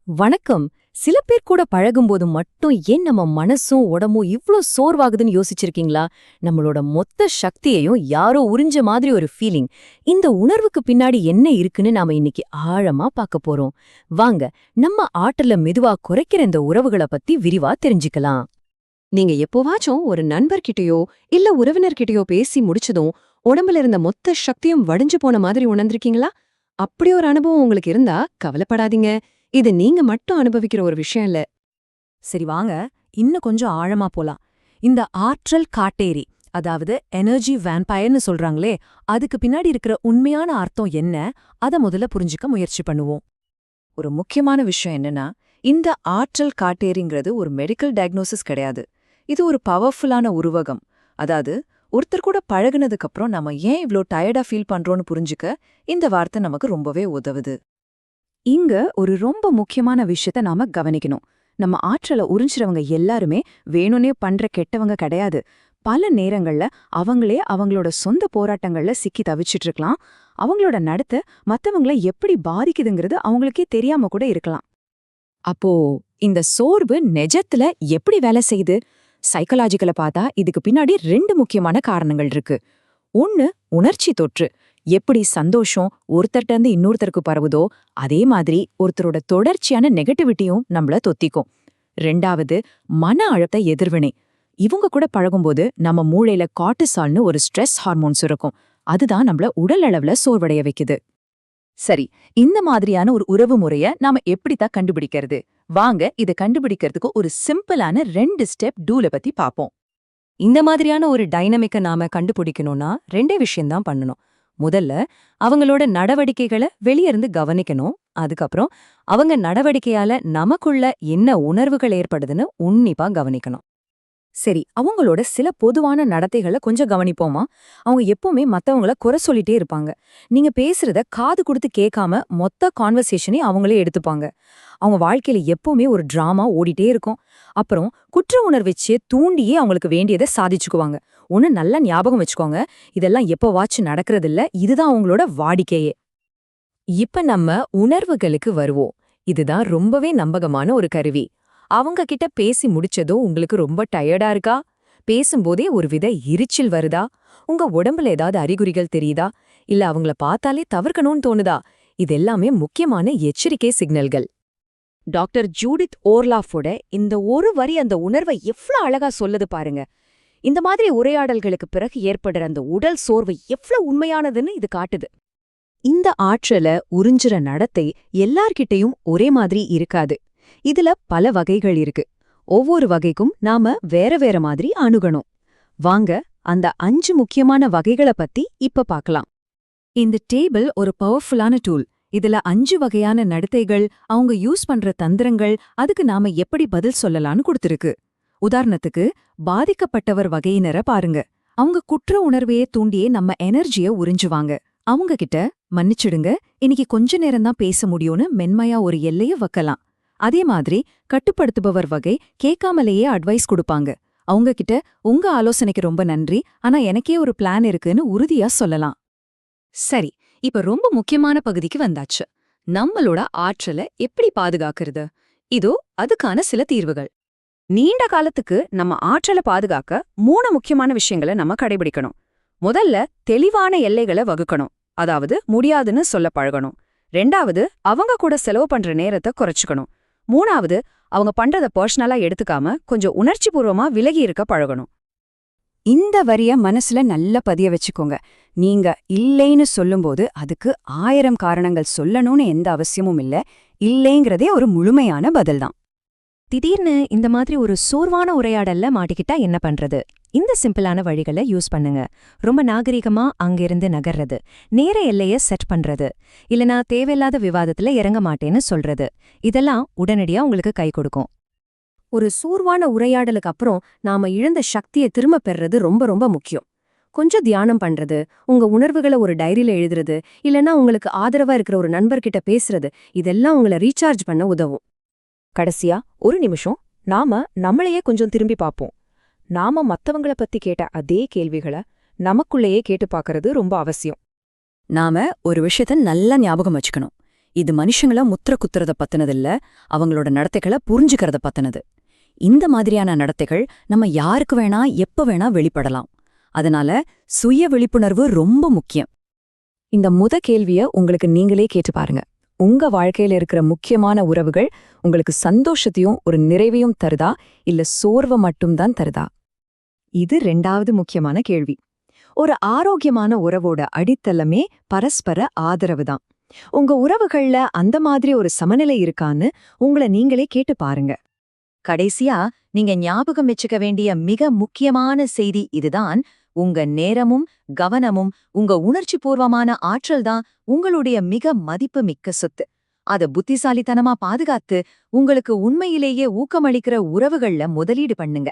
வணக்கம். சில பேர் கூட பழகும்போது மட்டும் ஏன் நம்ம மனசும் உடம்பும் இவ்ளோ சோர்வாகுதுன்னு யோசிச்சிருக்கீங்களா? நம்மளோட மொத்த சக்தியையும் யாரோ உறிஞ்ச மாதிரி ஒரு ஃபீலிங். இந்த உணர்வுக்கு பின்னாடி என்ன இருக்குன்னு நாம இன்னைக்கு ஆழமா பார்க்க போறோம். வாங்க, நம்ம ஆற்றல மெதுவா குறைக்கிற இந்த உறவுகள பத்தி விரிவா தெரிஞ்சுக்கலாம். நீங்க எப்போவாச்சும் ஒரு நண்பர்கிட்டயோ இல்ல உறவினர்கிட்டயோ பேசி முடிச்சதும் உடம்புல இருந்த மொத்த சக்தியும் வடிஞ்சு போன மாதிரி உணர்ந்திருக்கீங்களா? அப்படி ஒரு அனுபவம் உங்களுக்கு இருந்தா கவலைப்படாதீங்க. இது நீங்க மட்டும் அனுபவிக்கிற ஒரு விஷயம் இல்ல. சரி வாங்க, இன்னும் கொஞ்சம் ஆழமா போலாம். இந்த ஆற்றல் காட்டேரி, அதாவது எனர்ஜி வேம்பயர்னு சொல்றாங்களே, அதுக்கு பின்னாடி இருக்கிற உண்மையான அர்த்தம் என்ன? அத முதல்ல புரிஞ்சுக்க முயற்சி பண்ணுவோம். ஒரு முக்கியமான விஷயம் என்னன்னா, இந்த ஆற்றல் காட்டேரிங்கிறது ஒரு மெடிக்கல் டயக்னோசிஸ் கிடையாது. இது ஒரு பவர்ஃபுல்லான உருவகம். அதாவது, ஒருத்தர் கூட பழகுனதுக்கு அப்புறம் நம்ம ஏன் இவ்ளோ டயர்டா ஃபீல் பண்றோம்னு புரிஞ்சுக்க இந்த வார்த்தை நமக்கு ரொம்பவே உதவுது. இங்க ஒரு ரொம்ப முக்கியமான விஷயத்த நாம கவனிக்கணும். நம்ம ஆற்றல உறிஞ்சுறவங்க எல்லாருமே வேணும்னே பண்ற கெட்டவங்க கிடையாது. பல நேரங்கள்ல அவங்களே அவங்களோட சொந்த போராட்டங்கள்ல சிக்கி தவிச்சிட்டு இருக்கலாம். அவங்களோட நடத்தை மத்தவங்கள எப்படி பாதிக்குதுங்கிறது அவங்களுக்கே தெரியாம கூட இருக்கலாம். அப்போ இந்த சோர்வு நெஜத்துல எப்படி வேலை செய்யுது? சைக்கலாஜிக்கல பார்த்தா இதுக்கு பின்னாடி 2 முக்கியமான காரணங்கள் இருக்கு. ஒன்னு, உணர்ச்சி தொற்று. எப்படி சந்தோஷம் ஒருத்தர்ட்ட இருந்து இன்னொருத்தருக்கு பரவுதோ அதே மாதிரி ஒருத்தரோட தொடர்ச்சியான நெகட்டிவிட்டியும் நம்மள தொத்திக்கும். 2வது, மன அழுத்த எதிர்வினை. இவங்க கூட பழகும்போது நம்ம மூளையில கார்டிசால்னு ஒரு ஸ்ட்ரெஸ் ஹார்மோன்ஸ் இருக்கும். அதுதான் நம்மள உடல் அளவுல சோர்வடைய வைக்குது. சரி, இந்த மாதிரியான ஒரு உறவு முறைய நாம எப்படித்தான் கண்டுபிடிக்கிறது? வாங்க, இத கண்டுபிடிக்கிறதுக்கு ஒரு சிம்பிளான 2 ஸ்டெப் டூல பத்தி பாப்போம். இந்த மாதிரியான ஒரு டைனமிக்க நாம கண்டுபிடிக்கணும்னா 2 விஷயம்தான் பண்ணணும். முதல்ல, அவங்களோட நடவடிக்கைகளை வெளியிருந்து கவனிக்கணும். அதுக்கப்புறம், அவங்க நடவடிக்கையால நமக்குள்ள என்ன உணர்வுகள் ஏற்படுதுன்னு உன்னிப்பா கவனிக்கணும். சரி, அவங்களோட சில பொதுவான நடத்தைகள கொஞ்சம் கவனிப்போமா? அவங்க எப்பவுமே மத்தவங்கள குறை சொல்லிட்டே இருப்பாங்க. நீங்க பேசுறத காது கொடுத்து கேட்காம மொத்த கான்வர்சேஷனே அவங்களே எடுத்துப்பாங்க. அவங்க வாழ்க்கையில எப்பவுமே ஒரு டிராமா ஓடிட்டே இருக்கும். அப்புறம் குற்ற உணர்வெச்சே தூண்டியே அவங்களுக்கு வேண்டியதை சாதிச்சுக்குவாங்க. ஒன்னு நல்லா ஞாபகம் வச்சுக்கோங்க, இதெல்லாம் எப்பவாச்சும் நடக்கிறதில்ல, இதுதான் அவங்களோட வாடிக்கையே. இப்ப நம்ம உணர்வுகளுக்கு வருவோம். இதுதான் ரொம்பவே நம்பகமான ஒரு கருவி. அவங்க கிட்ட பேசி முடிச்சதும் உங்களுக்கு ரொம்ப டயர்டா இருக்கா? பேசும்போதே ஒரு வித எரிச்சல் வருதா? உங்க உடம்புல ஏதாவது அறிகுறிகள் தெரியுதா? இல்ல அவங்கள பார்த்தாலே தவிர்க்கணும்னு தோணுதா? இதெல்லாமே முக்கியமான எச்சரிக்கை சிக்னல்கள். டாக்டர் ஜூடித் ஓர்லாஃபோட இந்த ஒரு வரி அந்த உணர்வை எவ்ளோ அழகா சொல்லுது பாருங்க. இந்த மாதிரி உரையாடல்களுக்கு பிறகு ஏற்படுற அந்த உடல் சோர்வு எவ்ளோ உண்மையானதுன்னு இது காட்டுது. இந்த ஆற்றல உறிஞ்சுற நடத்தை எல்லார்கிட்டயும் ஒரே மாதிரி இருக்காது. இதுல பல வகைகள் இருக்கு. ஒவ்வொரு வகைக்கும் நாம வேற வேற மாதிரி அணுகணும். வாங்க, அந்த 5 முக்கியமான வகைகள பத்தி இப்ப பார்க்கலாம். இந்த டேபிள் ஒரு பவர்ஃபுல்லான டூல். இதுல 5 வகையான நடத்தைகள், அவங்க யூஸ் பண்ற தந்திரங்கள், அதுக்கு நாம எப்படி பதில் சொல்லலாம்னு கொடுத்திருக்கு. உதாரணத்துக்கு, பாதிக்கப்பட்டவர் வகையினரை பாருங்க. அவங்க குற்ற உணர்வையே தூண்டியே நம்ம எனர்ஜிய உறிஞ்சுவாங்க. அவங்க கிட்ட மன்னிச்சிடுங்க, இன்னைக்கு கொஞ்ச நேரம்தான் பேச முடியும்னு மென்மையா ஒரு எல்லைய வைக்கலாம். அதே மாதிரி கட்டுப்படுத்துபவர் வகை கேட்காமலேயே அட்வைஸ் கொடுப்பாங்க. அவங்க கிட்ட உங்க ஆலோசனைக்கு ரொம்ப நன்றி, ஆனா எனக்கே ஒரு பிளான் இருக்குன்னு உறுதியா சொல்லலாம். சரி, இப்ப ரொம்ப முக்கியமான பகுதிக்கு வந்தாச்சு. நம்மளோட ஆற்றல எப்படி பாதுகாக்கிறது? இதோ அதுக்கான சில தீர்வுகள். நீண்ட காலத்துக்கு நம்ம ஆற்றல பாதுகாக்க 3 முக்கியமான விஷயங்களை நம்ம கடைபிடிக்கணும். முதல்ல, தெளிவான எல்லைகளை வகுக்கணும். அதாவது முடியாதுன்னு சொல்ல பழகணும். 2வது, அவங்க கூட செலவு பண்ற நேரத்தை குறைச்சுக்கணும். 3வது, அவங்க பண்றத பர்சனலா எடுத்துக்காம கொஞ்சம் உணர்ச்சிபூர்வமா விலகி இருக்க பழகணும். இந்த வரிய மனசுல நல்லா பதிய வச்சுக்கோங்க. நீங்க இல்லைன்னு சொல்லும்போது அதுக்கு 1000 காரணங்கள் சொல்லணும்னு எந்த அவசியமும் இல்ல. இல்லைங்கிறதே ஒரு முழுமையான பதில்தான். திடீர்னு இந்த மாதிரி ஒரு சோர்வான உரையாடல்ல மாட்டிக்கிட்டா என்ன பண்றது? இந்த சிம்பிளான வழிகளை யூஸ் பண்ணுங்க. ரொம்ப நாகரிகமா அங்கிருந்து நகர்றது, நேர எல்லைய செட் பண்றது, இல்லனா தேவையில்லாத விவாதத்துல இறங்க மாட்டேன்னு சொல்றது, இதெல்லாம் உடனடியா உங்களுக்கு கை கொடுக்கும். ஒரு சோர்வான உரையாடலுக்கு அப்புறம் நாம இழந்த சக்தியை திரும்ப பெறது ரொம்ப ரொம்ப முக்கியம். கொஞ்சம் தியானம் பண்றது, உங்க உணர்வுகளை ஒரு டைரியில எழுதுறது, இல்லனா உங்களுக்கு ஆதரவா இருக்கிற ஒரு நண்பர்கிட்ட பேசுறது, இதெல்லாம் உங்களை ரீசார்ஜ் பண்ண உதவும். கடைசியா ஒரு நிமிஷம் நாம நம்மளையே கொஞ்சம் திரும்பி பார்ப்போம். நாம மத்தவங்கள பத்தி கேட்ட அதே கேள்விகளை நமக்குள்ளேயே கேட்டு பார்க்கறது ரொம்ப அவசியம். நாம ஒரு விஷயத்த நல்லா ஞாபகம் வச்சுக்கணும். இது மனுஷங்கள முத்திர குத்துறத பத்தினதில்ல, அவங்களோட நடத்தைகளை புரிஞ்சுக்கிறத பத்தினது. இந்த மாதிரியான நடத்தைகள் நம்ம யாருக்கு வேணா எப்ப வேணா வெளிப்படலாம். அதனால சுய விழிப்புணர்வு ரொம்ப முக்கியம். இந்த கேள்விய உங்களுக்கு நீங்களே கேட்டு பாருங்க. உங்க வாழ்க்கையில இருக்கிற முக்கியமான உறவுகள் உங்களுக்கு சந்தோஷத்தையும் ஒரு நிறைவையும் தருதா, இல்ல சோர்வை மட்டும்தான் தருதா? இது 2வது முக்கியமான கேள்வி. ஒரு ஆரோக்கியமான உறவோட அடித்தளமே பரஸ்பர ஆதரவு தான். உங்க உறவுகள்ல அந்த மாதிரி ஒரு சமநிலை இருக்கான்னு உங்களை நீங்களே கேட்டு பாருங்க. கடைசியா நீங்க ஞாபகம் வச்சுக்க வேண்டிய மிக முக்கியமான செய்தி இதுதான்: உங்க நேரமும் கவனமும் உங்க உணர்ச்சிபூர்வமான ஆற்றல் தான் உங்களுடைய மிக மதிப்பு மிக்க சொத்து. அத புத்திசாலித்தனமா பாதுகாத்து உங்களுக்கு உண்மையிலேயே ஊக்கமளிக்கிற உறவுகள்ல முதலீடு பண்ணுங்க.